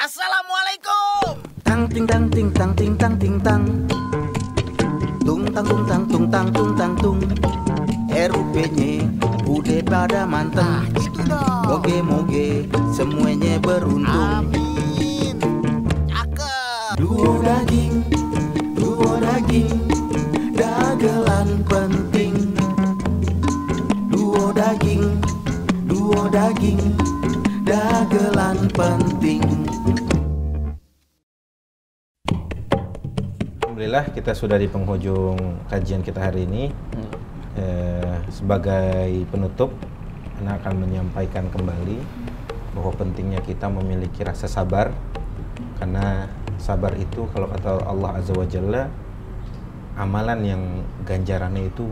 Assalamualaikum. Tang ting tang ting tang ting tang ting tang. Tung tang tung tang tung tang tung tang tung. RUP-nya udah pada mantap. Gitu dong. Moge-moge semuanya beruntung. Amin. Cakep. Duo daging, dagelan penting. Duo daging, dagelan penting. Alhamdulillah kita sudah di penghujung kajian kita hari ini. Sebagai penutup, Ana akan menyampaikan kembali bahwa pentingnya kita memiliki rasa sabar, karena sabar itu kalau kata Allah Azza wa Jalla, amalan yang ganjarannya itu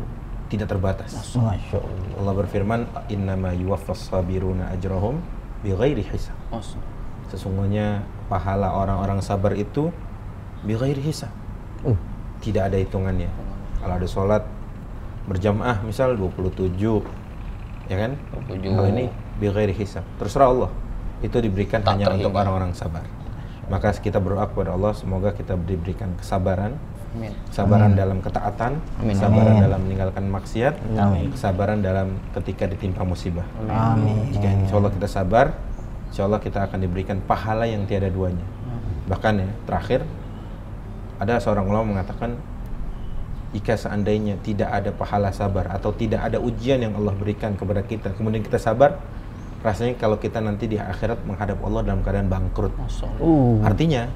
tidak terbatas. Masya Allah. Allah berfirman, innama yuwaffas sabiruna ajrahum bighairi hisab. Sesungguhnya pahala orang-orang sabar itu bighairi hisab. Tidak ada hitungannya. Kalau ada sholat berjamaah misal 27, ya kan? 27. Kalau ini bighairi hisab, terserah Allah. Itu diberikan tak hanya untuk orang-orang sabar. Maka kita berdoa kepada Allah semoga kita diberikan kesabaran. Amin. Kesabaran dalam ketaatan, amin. Kesabaran dalam meninggalkan maksiat, amin. Kesabaran dalam ketika ditimpa musibah. Amin. Jika insya Allah kita sabar, insya Allah kita akan diberikan pahala yang tiada duanya. Bahkan ya, terakhir ada seorang ulama mengatakan, jika seandainya tidak ada pahala sabar atau tidak ada ujian yang Allah berikan kepada kita, kemudian kita sabar, rasanya kalau kita nanti di akhirat menghadap Allah dalam keadaan bangkrut. Artinya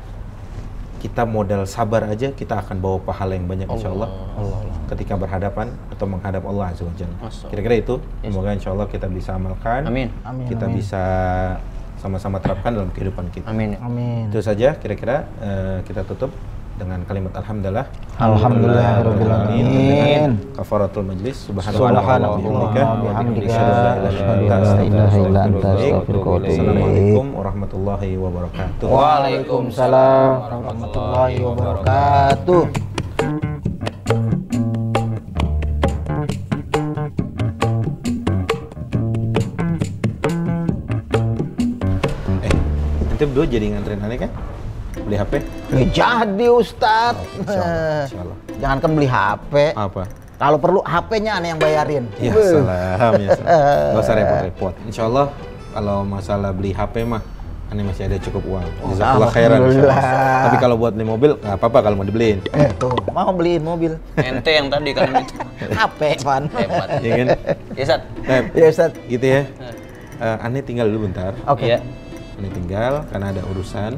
kita modal sabar aja kita akan bawa pahala yang banyak insya Allah, ketika berhadapan atau menghadap Allah Azza wa Jalla. Kira-kira itu, semoga insya Allah kita bisa amalkan, amin. Kita bisa sama-sama terapkan dalam kehidupan kita. Amin. Itu saja kira-kira kita tutup dengan kalimat alhamdulillah. Alhamdulillahirabbil alamin. Kafaratul majlis. Subhanallah bihamdika asyhadu an la ilaha illa anta astaghfiruka wa atubu ilaik. Assalamualaikum warahmatullahi wabarakatuh. Waalaikumsalam warahmatullahi wabarakatuh. Nanti berdua jadi nganterin aneh kan? Beli HP? Jadi Ustadz. Insyaallah. Jangan kan beli HP. Apa? Kalau perlu HP-nya aneh yang bayarin. Ya salam, ya salam. Gak usah repot-repot. Insyaallah kalau masalah beli HP mah aneh masih ada cukup uang. Jazakallah khairan. Tapi kalau buat beli mobil nggak apa-apa kalau mau dibeliin. Tuh, mau beliin mobil. Ente yang tadi kan itu. HP, Van. Hebat. Iya kan? Ya, Sat. Ya, Ustadz. Gitu ya. Aneh tinggal dulu bentar. Oke. Iya. Aneh tinggal karena ada urusan.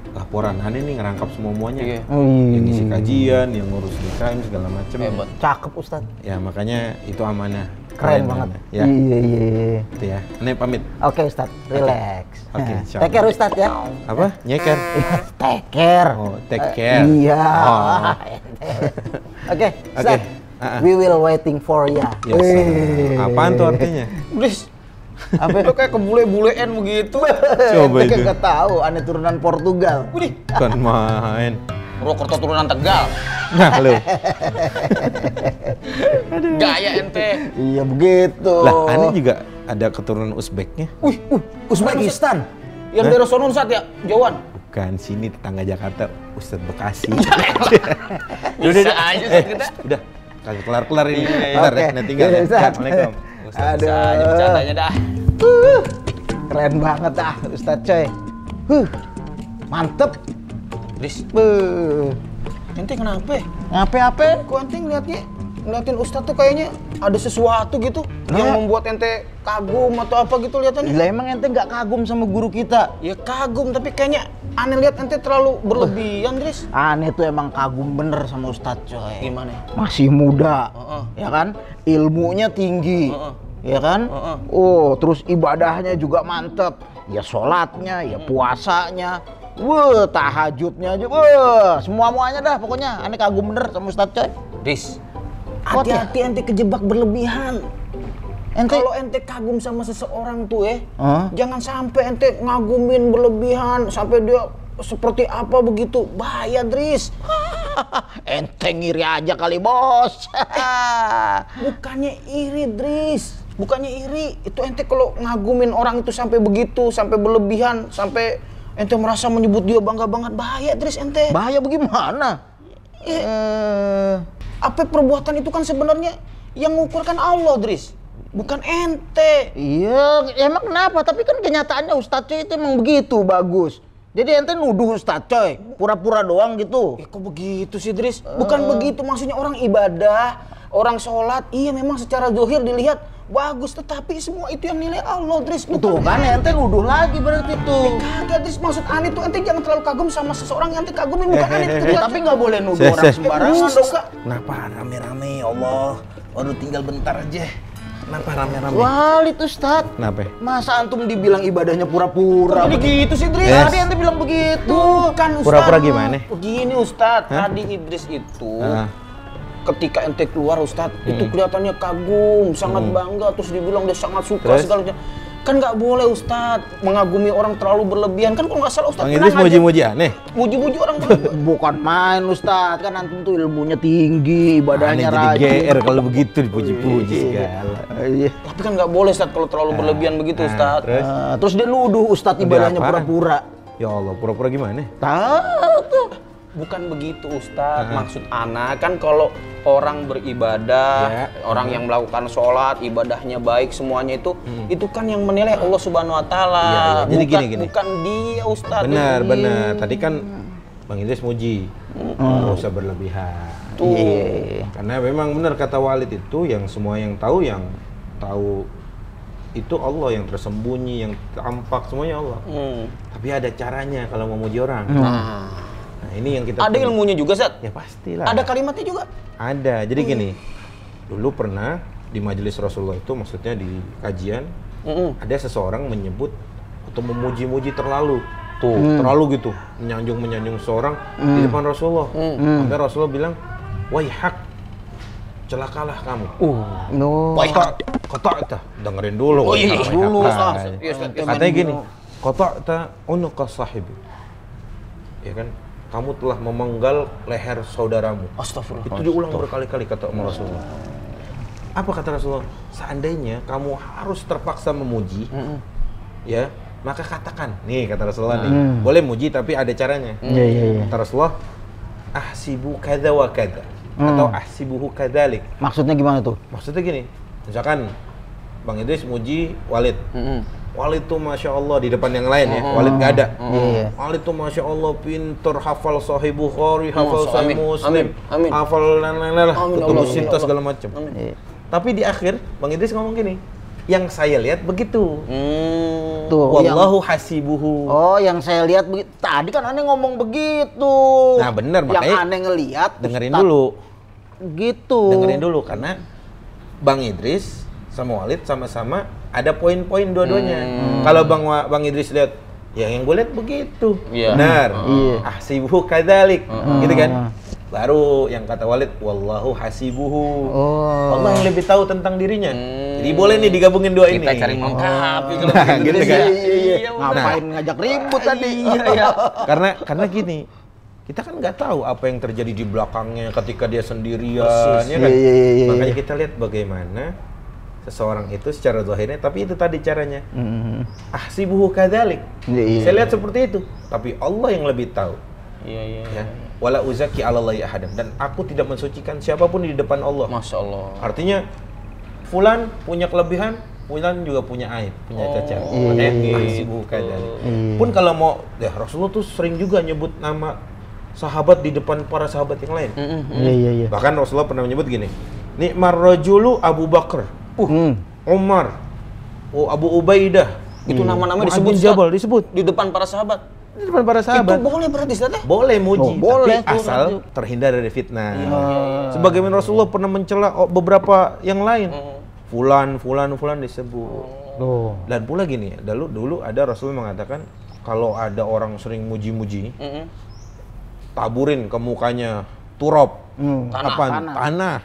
Laporan aneh nih ngerangkap semuanya. Iya. Yang ngisi kajian, yang ngurus DKM segala macem. Hebat. Cakep Ustadz. Ya makanya itu amanah. Keren banget. Ya. Iya. Itu ya. Aneh pamit. Oke Ustadz, relax. Oke, insyaallah. Take care Ustadz ya. Apa? Nyeker. Take care. Oh, take care. Iya. Oh. Oke, Ustadz. We will waiting for ya. Yes. Apaan tuh artinya? Please. Apa? Lo kayak kebule-bulean begitu. Coba itu. Nggak tahu, aneh turunan Portugal. Wih, Kan main. Purwokerto turunan Tegal. Nah, lu. Gaya ente. Iya begitu. Lah, aneh juga ada keturunan Uzbeknya. Uzbekistan. Yang daerah sono Sat ya, jauhan. Bukan, sini tetangga Jakarta, Ustadz Bekasi. Bisa aja Sat kita. Udah, kagak kelar-kelar ini. Iya, iya. Bentar Oke. ya, tinggal. Iya, Ustadz. Assalamualaikum. Ustaz bisa aja bercandanya dah. Keren banget dah Ustadz coy. Mantep. Please. Ente Ente kenapa? Ngapain? Kok ente ngeliatin Ustadz tuh kayaknya ada sesuatu gitu yang membuat ente kagum atau apa gitu liatannya? Lah emang ente nggak kagum sama guru kita? Ya kagum, tapi kayaknya aneh lihat ente terlalu berlebihan, Dris. Aneh tuh emang kagum bener sama Ustadz coy. Gimana? Masih muda, ya kan? Ilmunya tinggi, ya kan? Oh, terus ibadahnya juga mantep. Ya sholatnya, ya puasanya, tahajudnya aja, semua-muanya dah pokoknya. Aneh kagum bener sama Ustadz coy. Dris, hati-hati ente kejebak berlebihan. Kalau ente kagum sama seseorang tuh jangan sampai ente ngagumin berlebihan sampai dia seperti apa begitu. Bahaya, Dris. Ente ngiri aja kali, Bos. Bukannya iri, Dris. Bukannya iri. Itu ente kalau ngagumin orang itu sampai begitu, sampai berlebihan, sampai ente merasa menyebut dia bangga banget, bahaya Dris ente. Bahaya bagaimana? Apa perbuatan itu kan sebenarnya yang mengukurkan Allah Dris, bukan ente. Iya, emang kenapa? Tapi kan kenyataannya Ustadz Coy itu emang begitu, bagus. Jadi ente nuduh Ustadz Coy, pura-pura doang gitu. Kok begitu sih Dris? Bukan begitu, maksudnya orang ibadah, orang sholat, iya memang secara zahir dilihat bagus, tetapi semua itu yang nilai Allah Dris. Tuh kan ente nuduh lagi berarti tuh. Kagak Dris, maksud Ani tuh ente jangan terlalu kagum sama seseorang yang ente kagumin, bukan Ani itu. Tapi nggak boleh nuduh orang sembarangan dong. Kenapa rame-rame ya Allah? Baru tinggal bentar aja. Kenapa rame-rame? Walid Ustadz. Kenapa? Masa antum dibilang ibadahnya pura-pura? Begitu sih Dris. Tadi ente bilang begitu. Bukan Ustadz. Pura-pura gimana? Begini Ustadz, tadi Idris itu ketika ente keluar Ustadz, itu kelihatannya kagum, sangat bangga, terus dibilang dia sangat suka segala macam. Kan nggak boleh Ustadz mengagumi orang terlalu berlebihan, kan kalau nggak salah Ustadz. Bang Idris muji-muji aneh? Muji-muji orang berlebihan. Bukan main Ustadz, kan antum tuh ilmunya tinggi, ibadahnya Aneh jadi rajin. GR kalau begitu dipuji-puji segala. Iya. Tapi kan nggak boleh Ustadz kalau terlalu berlebihan begitu Ustadz. Terus dia nuduh Ustadz ibadahnya apaan? pura-pura. Ya Allah, pura-pura gimana? Tahu tuh. Bukan begitu Ustadz, maksud ana kan kalau orang beribadah, orang yang melakukan sholat, ibadahnya baik semuanya itu kan yang menilai Allah Subhanahu Wa Taala. Jadi bukan, gini. bukan dia Ustadz. Benar. Tadi kan Bang Idris muji, nggak usah berlebihan. Tuh. Karena memang benar kata Walid itu, yang semua yang tahu itu Allah, yang tersembunyi, yang tampak semuanya Allah. Tapi ada caranya kalau mau muji orang. Nah, ini yang kita Ada ilmunya juga, Zat? Ya pastilah. Ada kalimatnya juga? Ada. Jadi gini, dulu pernah di majelis Rasulullah itu, maksudnya di kajian, ada seseorang menyebut atau memuji-muji terlalu. Terlalu gitu, menyanjung seseorang di depan Rasulullah. Sampai Rasulullah bilang, "Waihak, celakalah kamu." Kata dengerin dulu. Oh iya, dulu. Katanya gini, qata'ta unuqa sahibi. Ya kan? Kamu telah memenggal leher saudaramu. Astagfirullah. Itu diulang berkali-kali kata Rasulullah. Apa kata Rasulullah? Seandainya kamu harus terpaksa memuji, ya, maka katakan. Nih kata Rasulullah nih, boleh muji tapi ada caranya. Kata Rasulullah, ahsibu kadza wa kadza, atau ahsibuhu kadzalik. Maksudnya gimana tuh? Maksudnya gini, misalkan Bang Idris muji Walid. Walid tuh Masya Allah di depan yang lain ya, Walid nggak ada. Walid tuh Masya Allah pinter, hafal Sahih Bukhari, hafal Sahih Muslim, hafal lain-lain lah, ketemu cinta segala macam. Tapi di akhir Bang Idris ngomong gini, yang saya lihat begitu. Tuh, Wallahu hasibuhu. Oh, yang saya lihat begitu. Tadi kan aneh ngomong begitu. Nah bener, yang makanya aneh ngelihat. dengerin dulu. Gitu. Dengerin dulu karena Bang Idris sama Walid sama-sama ada poin-poin dua-duanya. Kalau Bang Idris lihat, ya yang gue lihat begitu. Benar. Ahsibuhu kadzalik. Gitu kan? Baru yang kata Walid, wallahu hasibuhu. Allah yang lebih tahu tentang dirinya. Jadi boleh nih digabungin dua ini. Kita cari melengkapi kalau gitu kan. Ngapain ngajak ribut tadi? Karena gini, kita kan nggak tahu apa yang terjadi di belakangnya ketika dia sendirian, ya kan? Makanya kita lihat bagaimana seseorang itu secara zahirnya, tapi itu tadi caranya. Ahsibuhu kadzalik. Saya lihat seperti itu, tapi Allah yang lebih tahu. Ya. Wala uzaki 'alallahi ahadan, dan aku tidak mensucikan siapapun di depan Allah. Masya Allah. Artinya fulan punya kelebihan, fulan juga punya aib, punya cacat. Makanya ahsibuhu kadzalik. Pun kalau mau, ya Rasulullah tuh sering juga nyebut nama sahabat di depan para sahabat yang lain. Bahkan Rasulullah pernah menyebut gini, ni'mar rajulu Abu Bakar, Umar, Abu Ubaidah. Itu nama-nama Mu'adz disebut bin Jabal disebut di depan para sahabat. di depan para sahabat. Itu boleh berarti Ustaz ya? Boleh muji, boleh, tapi asal terhindar dari fitnah. Sebagaimana Rasulullah pernah mencela beberapa yang lain. Fulan disebut. Dan pula gini, dulu ada Rasulullah mengatakan kalau ada orang sering muji-muji, taburin ke mukanya turab, tanah.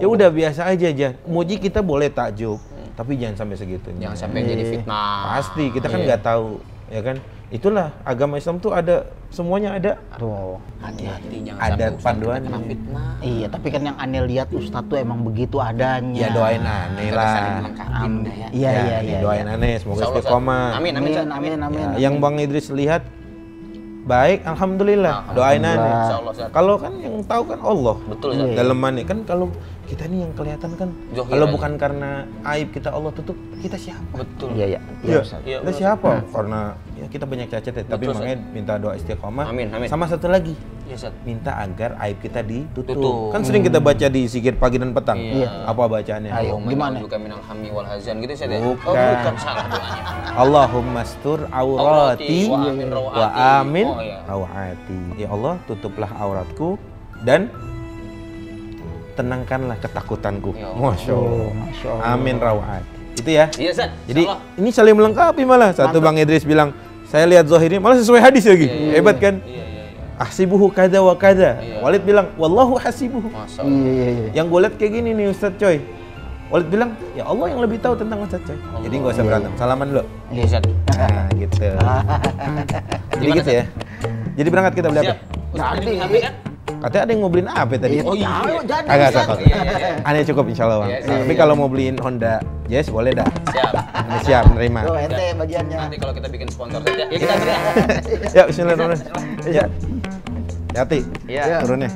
Ya udah biasa aja. Muji kita boleh takjub, tapi jangan sampai segitunya. Jangan sampai jadi fitnah. Pasti kita kan nggak tahu, ya kan? Itulah agama Islam tuh ada, semuanya ada. Tuh. Hati-hati jangan Ada sampai Ustaz panduan. kena fitnah. Iya, tapi kan yang aneh lihat Ustadz tuh emang begitu adanya. Ya doain aneh Kita saling lah. melengkapin dah ya. Iya, iya, nih, iya. doain aneh, semoga Insya Allah, Ustaz. istiqomah. Amin, amin, Ustaz. Amin, amin. Ya, yang Bang Idris lihat baik, alhamdulillah. Doain aneh. Insya Allah, Ustaz. Kalau kan yang tahu kan Allah. Betul, Ustaz. Dalam mana kan kalau kita nih yang kelihatan kan, Zohir kalau aja. bukan karena aib kita Allah tutup, kita siapa? Betul. Iya, iya. Iya, Ustadz. Iya, kita betul, siapa? Karena ya kita banyak cacat ya, tapi Betul, makanya minta doa istiqomah. Amin, amin. Sama satu lagi, Iya, Ustaz. minta agar aib kita ditutup. Tutup. Kan sering kita baca di zikir pagi dan petang. Iya. Apa bacaannya? Ayo. Gimana? Juga minal hammi wal hazan gitu Ustaz ya? Bukan. Oh, bukan salah doanya. Allahumma stur aurati Wa amin rawati. wa amin Oh, iya. rawati. Ya Allah, tutuplah auratku dan tenangkanlah ketakutanku. Ya Allah. Masya Allah. Masya Allah. Amin rawati. Itu ya. Iya, Ustaz. Jadi Insya Allah. ini saling melengkapi malah. Satu Bang Idris bilang, saya lihat zahirnya malah sesuai hadis lagi. Hebat kan? Iya, iya, iya. Ahsibuhu kada wa kada. Iya. Walid bilang, wallahu hasibuhu. Masya Allah. Iya, iya, iya. Yang gue lihat kayak gini nih Ustadz Coy. Walid bilang, ya Allah yang lebih tahu tentang Ustadz Coy. Jadi nggak usah berantem. Salaman dulu. Iya, Ustaz. Nah gitu. Jadi Gimana, gitu ya. Jadi berangkat kita beli apa? Siap. Ustaz tadi Jadi. HP kan? Katanya ada yang mau beliin apa tadi? Oh iya. Jadi, Agak Ustadz. sakot. Iya, iya, iya. Aneh cukup insya Allah Bang. Iya, siap. Tapi kalau mau beliin Honda Jazz boleh dah. Siap. Aneh siap menerima. Tuh, ente bagiannya. Nanti kalau kita bikin sponsor saja, ya kita beri. Ya Bismillahirrahmanirrahim. Ya. Hati. Iya. Turunnya.